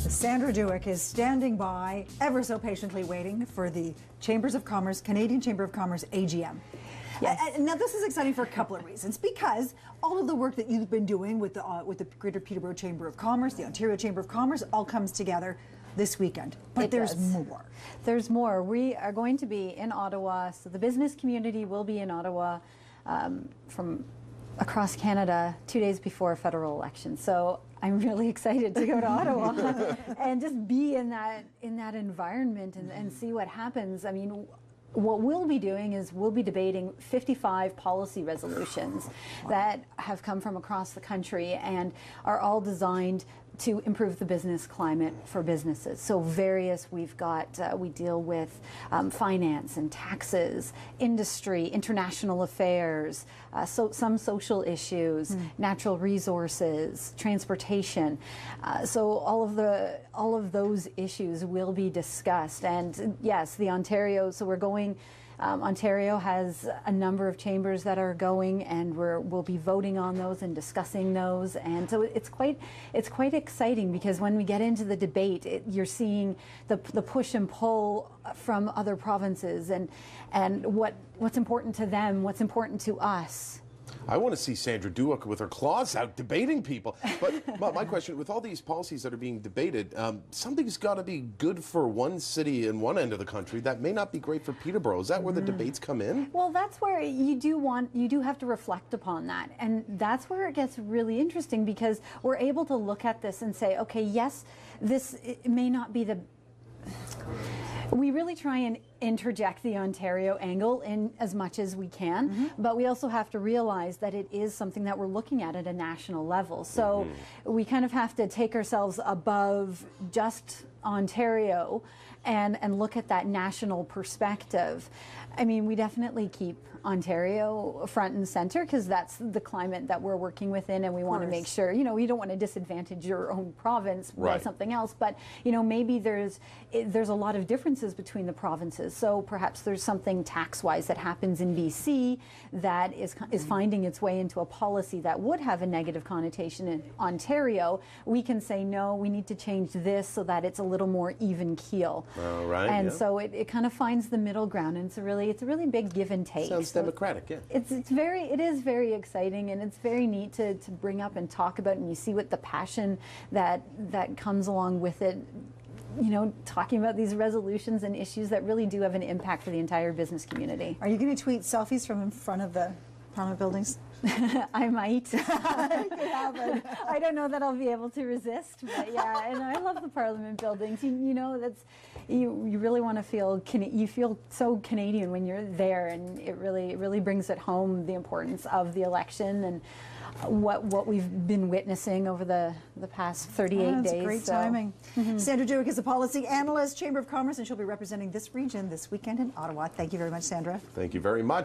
Sandra Dueck is standing by, ever so patiently waiting for the Chambers of Commerce, Canadian Chamber of Commerce AGM. Yes. Now this is exciting for a couple of reasons, because all of the work that you've been doing with the Greater Peterborough Chamber of Commerce, the Ontario Chamber of Commerce, all comes together this weekend. But there's more. There's more. We are going to be in Ottawa, so the business community will be in Ottawa from across Canada 2 days before a federal election. So I'm really excited to go to Ottawa and just be in that environment and see what happens. I mean, what we'll be doing is we'll be debating 55 policy resolutions that have come from across the country and are all designed to improve the business climate for businesses. So we've got, we deal with finance and taxes, industry, international affairs, some social issues, natural resources, transportation. So all of those issues will be discussed. And yes, the Ontario, so we're going, Ontario has a number of chambers that are going, and we'll be voting on those and discussing those. And so it's quite exciting, because when we get into the debate, you're seeing the push and pull from other provinces and what's important to them, what's important to us. I want to see Sandra Dueck with her claws out debating people. But my question, with all these policies that are being debated, something's got to be good for one city in one end of the country that may not be great for Peterborough. Is that where the debates come in? Well, that's where you do have to reflect upon that. And that's where it gets really interesting, because we're able to look at this and say, okay, yes, it may not be the... We really try and interject the Ontario angle in as much as we can, but we also have to realize that it is something that we're looking at a national level. So we kind of have to take ourselves above just Ontario and look at that national perspective. I mean, we definitely keep Ontario front and center, because that's the climate that we're working within, and we want to make sure, you know, you don't want to disadvantage your own province by something else, but, you know, maybe there's a lot of differences between the provinces. So perhaps there's something tax-wise that happens in BC that is finding its way into a policy that would have a negative connotation in Ontario. We can say, no, we need to change this so that it's a little more even keel. And so it kind of finds the middle ground, and it's a really big give and take. Sounds democratic, yeah. It is very exciting, and it's very neat to bring up and talk about, and you see what the passion that comes along with it. You know, talking about these resolutions and issues that really do have an impact for the entire business community. Are you going to tweet selfies from in front of the Parliament buildings? I might. I don't know that I'll be able to resist, but yeah, and I love the Parliament buildings. You know, you really want to feel, you feel so Canadian when you're there, and it really brings it home, the importance of the election and what we've been witnessing over the past 38 days. Great timing. Sandra Dueck is a policy analyst, Chamber of Commerce, and she'll be representing this region this weekend in Ottawa. Thank you very much, Sandra. Thank you very much.